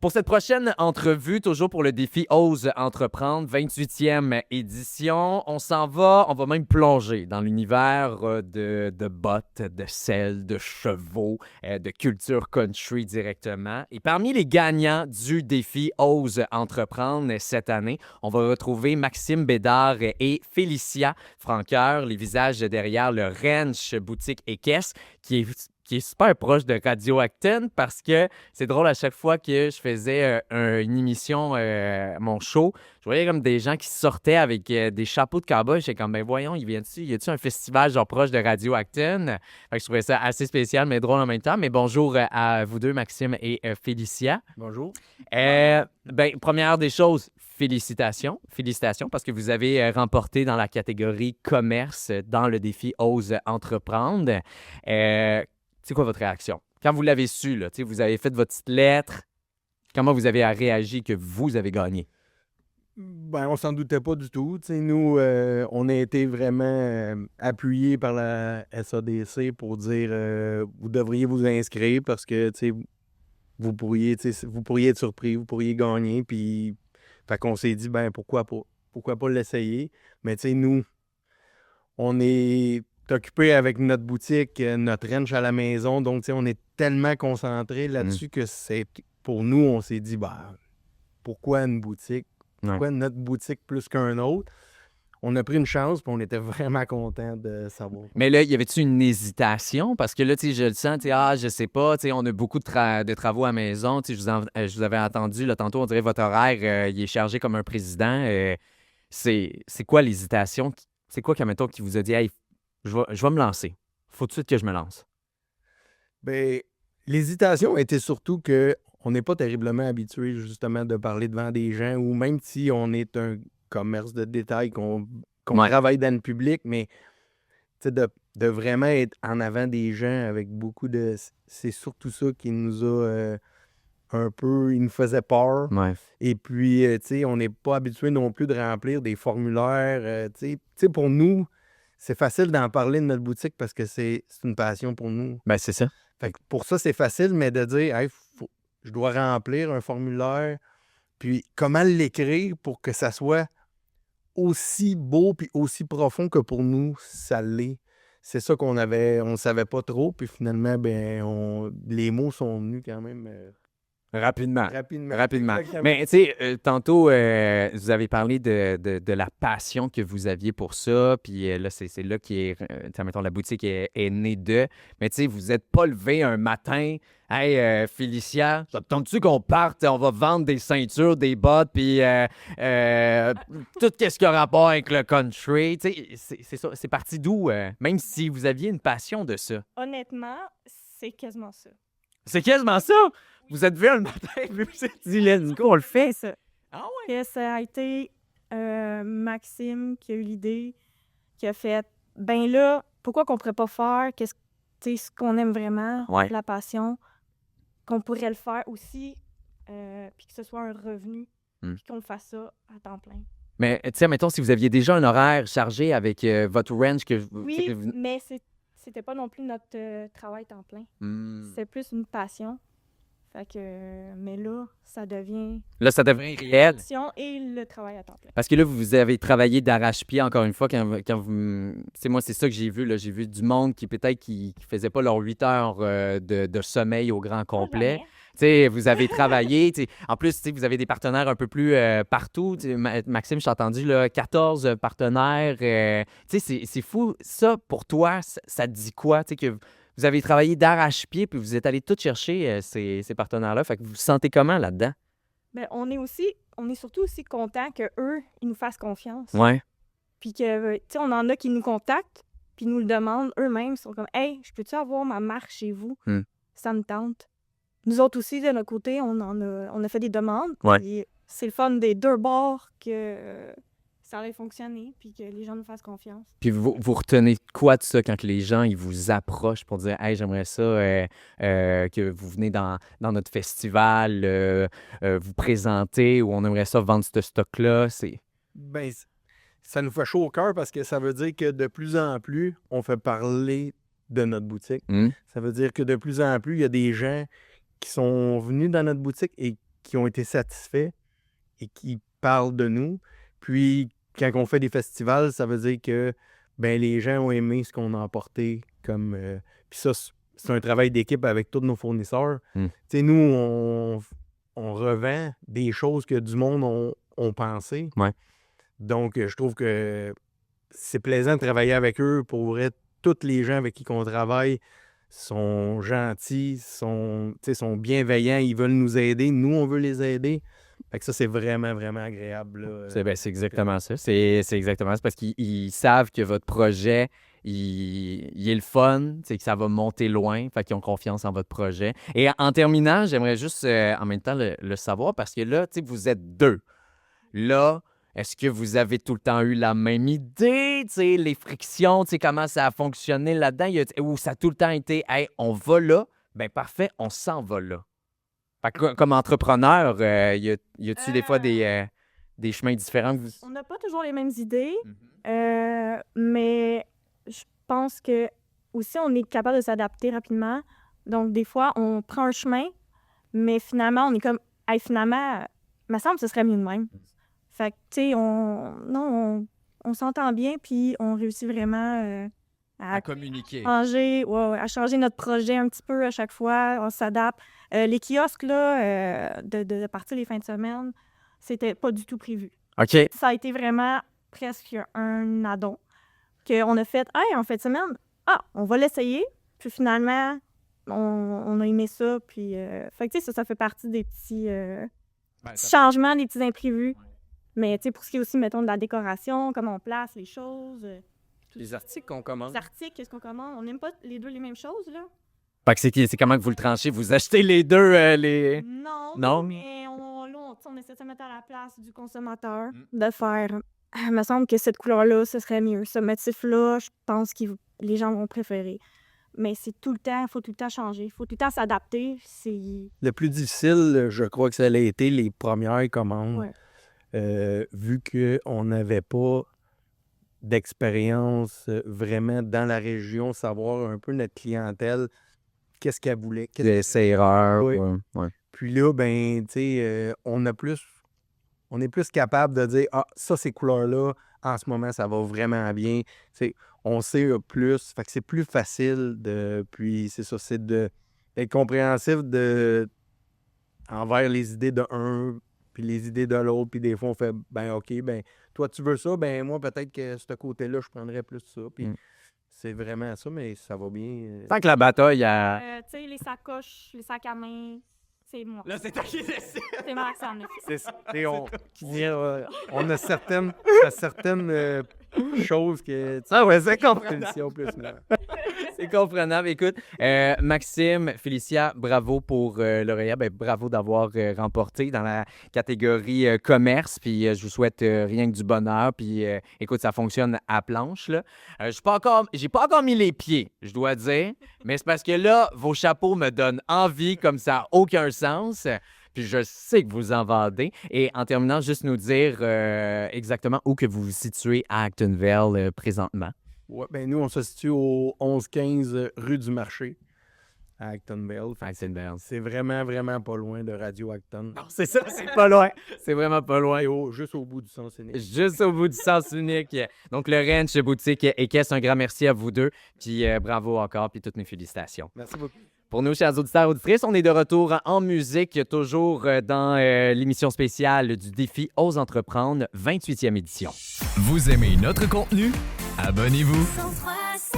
Pour cette prochaine entrevue, toujours pour le défi Ose entreprendre, 28e édition, on va même plonger dans l'univers de bottes, de selles, de chevaux, de culture country directement. Et parmi les gagnants du défi Ose entreprendre cette année, on va retrouver Maxime Bédard et Félicia Franqueur, les visages derrière le Ranch Boutique et Caisse, qui est super proche de Radio Acton parce que c'est drôle, à chaque fois que je faisais une émission, mon show, je voyais comme des gens qui sortaient avec des chapeaux de cowboy. J'étais comme, ben voyons, y a-tu un festival genre proche de Radio Acton? Fait que je trouvais ça assez spécial, mais drôle en même temps. Mais bonjour à vous deux, Maxime et Félicia. Bonjour. Première des choses, félicitations. Félicitations parce que vous avez remporté dans la catégorie commerce dans le défi Ose entreprendre. C'est quoi votre réaction? Quand vous l'avez su, là, vous avez fait votre petite lettre, comment vous avez réagi que vous avez gagné? Ben, on s'en doutait pas du tout. Nous, on a été vraiment appuyés par la SADC pour dire vous devriez vous inscrire parce que vous pourriez être surpris, vous pourriez gagner. Puis, fait qu'on s'est dit, ben pourquoi pas? Pourquoi pas l'essayer? Mais nous, on est occupé avec notre boutique, notre ranch à la maison. Donc, on est tellement concentré là-dessus que pour nous, on s'est dit, pourquoi une boutique? Pourquoi notre boutique plus qu'un autre? On a pris une chance et on était vraiment contents de savoir. Mais là, y avait-tu une hésitation? Parce que là, je le sens, je sais pas, on a beaucoup de travaux à la maison. Je vous avais entendu, là, tantôt, on dirait votre horaire, il est chargé comme un président. C'est quoi l'hésitation? C'est quoi, mettons, qui vous a dit, hey, je vais me lancer. Faut tout de suite que je me lance. Bien, l'hésitation était surtout que on n'est pas terriblement habitué, justement, de parler devant des gens, ou même si on est un commerce de détail, qu'on travaille dans le public, mais de vraiment être en avant des gens avec beaucoup de... C'est surtout ça qui nous a un peu... Il nous faisait peur. Ouais. Et puis, on n'est pas habitué non plus de remplir des formulaires. Pour nous, c'est facile d'en parler de notre boutique parce que c'est une passion pour nous. Ben, c'est ça. Fait que pour ça, c'est facile, mais de dire, hey, je dois remplir un formulaire, puis comment l'écrire pour que ça soit aussi beau puis aussi profond que pour nous, ça l'est. C'est ça on ne savait pas trop, puis finalement, les mots sont venus quand même... Rapidement. Exactement. Mais tu sais, tantôt, vous avez parlé de la passion que vous aviez pour ça, puis là, c'est là mettons, la boutique est née de. Mais tu sais, vous n'êtes pas levé un matin, hey, Félicia, ça te tente-tu qu'on parte, on va vendre des ceintures, des bottes, puis tout ce qui a rapport avec le country. Tu sais, c'est ça, c'est parti d'où, même si vous aviez une passion de ça? Honnêtement, c'est quasiment ça. C'est quasiment ça! Vous êtes levé un matin et vous vous êtes dit, let's go, on le fait. C'est ça. Ah ouais? Et ça a été Maxime qui a eu l'idée, qui a fait, ben là, pourquoi qu'on pourrait pas faire ce qu'on aime vraiment, la passion, qu'on pourrait le faire aussi, puis que ce soit un revenu, puis qu'on fasse ça à temps plein. Mais tu sais, mettons, si vous aviez déjà un horaire chargé avec votre ranch que vous... Oui, mais c'était pas non plus notre travail temps plein. C'était plus une passion. Fait que, mais là, ça devient... Là, ça devient réel. Et le travail à temps plein. Parce que là, vous avez travaillé d'arrache-pied, encore une fois, quand vous... Tu sais, moi, c'est ça que j'ai vu, là. J'ai vu du monde qui, peut-être, qui faisait pas leurs 8 heures de sommeil au grand complet. Tu sais, vous avez travaillé. En plus, vous avez des partenaires un peu plus partout. Maxime, je t'ai entendu, là, 14 partenaires. Tu sais, c'est fou. Ça, pour toi, ça te dit quoi? Tu sais, que... Vous avez travaillé d'arrache-pied, puis vous êtes allé tout chercher ces partenaires-là. Fait que vous vous sentez comment là-dedans? Bien, on est surtout aussi contents qu'eux, ils nous fassent confiance. Ouais. Puis que, tu sais, on en a qui nous contactent, puis nous le demandent eux-mêmes. Ils sont comme, hey, je peux-tu avoir ma marque chez vous? Ça me tente. Nous autres aussi, de notre côté, on a fait des demandes. Ouais. Puis c'est le fun des deux bords que ça allait fonctionner, puis que les gens nous fassent confiance. Puis vous retenez quoi de ça quand les gens ils vous approchent pour dire « Hey, j'aimerais ça que vous venez dans notre festival, vous présenter ou on aimerait ça vendre ce stock-là? » Ben, ça nous fait chaud au cœur parce que ça veut dire que de plus en plus, on fait parler de notre boutique. Ça veut dire que de plus en plus, il y a des gens qui sont venus dans notre boutique et qui ont été satisfaits et qui parlent de nous. Puis, quand on fait des festivals, ça veut dire que les gens ont aimé ce qu'on a apporté. Puis ça, c'est un travail d'équipe avec tous nos fournisseurs. Tu sais, nous, on revend des choses que du monde ont pensé. Ouais. Donc, je trouve que c'est plaisant de travailler avec eux. Pour vrai, tous les gens avec qui on travaille sont gentils, sont bienveillants, ils veulent nous aider. Nous, on veut les aider. Fait que ça, c'est vraiment, vraiment agréable. Là. C'est exactement ça. C'est exactement ça parce qu'ils savent que votre projet, il est le fun, que ça va monter loin, fait qu'ils ont confiance en votre projet. Et en terminant, j'aimerais juste en même temps le savoir parce que là, vous êtes 2. Là, est-ce que vous avez tout le temps eu la même idée, les frictions, comment ça a fonctionné là-dedans, ou ça a tout le temps été « Hey, on va là, parfait, on s'en va là ». Fait que, comme entrepreneur, y a-tu des fois des chemins différents? On n'a pas toujours les mêmes idées, mais je pense que aussi on est capable de s'adapter rapidement. Donc, des fois, on prend un chemin, mais finalement, on est comme « Hey, finalement, il me semble que ce serait mieux de même ». Fait que, tu sais, on s'entend bien, puis on réussit vraiment à communiquer. À changer notre projet un petit peu à chaque fois. On s'adapte. Les kiosques, là, de partir les fins de semaine, c'était pas du tout prévu. OK. Ça a été vraiment presque un addon qu'on a fait. Hey, en fin de semaine, on va l'essayer. Puis finalement, on a aimé ça. Puis, fait que, tu sais, ça fait partie des petits changements, des petits imprévus. Ouais. Mais, tu sais, pour ce qui est aussi, mettons, de la décoration, comment on place les choses. Les articles qu'on commande. Les articles, qu'est-ce qu'on commande? On n'aime pas les deux les mêmes choses, là. Fait que c'est comment que vous le tranchez? Vous achetez les deux, les... Non, mais on essaie de se mettre à la place du consommateur, de faire... Il me semble que cette couleur-là, ce serait mieux. Ce motif-là, je pense que les gens vont préférer. Mais c'est tout le temps, il faut tout le temps changer. Il faut tout le temps s'adapter. Le plus difficile, je crois que ça a été les premières commandes. Ouais. Vu qu'on n'avait pas d'expérience vraiment dans la région, savoir un peu notre clientèle, qu'est-ce qu'elle voulait. Des erreurs. Oui. Ouais. Puis là, tu sais, on est plus capable de dire « ça, ces couleurs-là, en ce moment, ça va vraiment bien. » On sait plus, fait que c'est plus facile puis c'est ça, c'est d'être compréhensif envers les idées de un, puis les idées de l'autre, puis des fois, on fait « OK, toi, tu veux ça, moi, peut-être que ce côté-là, je prendrais plus ça. » Puis c'est vraiment ça, mais ça va bien. Tant que la bataille a... tu sais, les sacoches, les sacs à main, c'est moi. Là, c'est toi qui décide. C'est Maxime. C'est ça. On a certaines choses que... c'est comprenable. C'est comprenable. Écoute, Maxime, Félicia, bravo pour lauréat. Bravo d'avoir remporté dans la catégorie commerce. Puis je vous souhaite rien que du bonheur. Puis écoute, ça fonctionne à planche, là. J'ai pas encore mis les pieds, je dois dire. Mais c'est parce que là, vos chapeaux me donnent envie comme ça n'a aucun sens. Puis je sais que vous en vendez. Et en terminant, juste nous dire exactement où que vous vous situez à Actonville présentement. Ouais, nous, on se situe au 11-15 rue du Marché à Actonville. C'est vraiment, vraiment pas loin de Radio Acton. Non, c'est ça, c'est pas loin. C'est vraiment pas loin. Juste au bout du sens unique. Juste au bout du sens unique. Donc, le Ranch Boutique et Caisse, un grand merci à vous deux. Puis bravo encore, puis toutes mes félicitations. Merci beaucoup. Pour nous, chers auditeurs et auditrices, on est de retour en musique, toujours dans l'émission spéciale du défi Ose entreprendre, 28e édition. Vous aimez notre contenu? Abonnez-vous.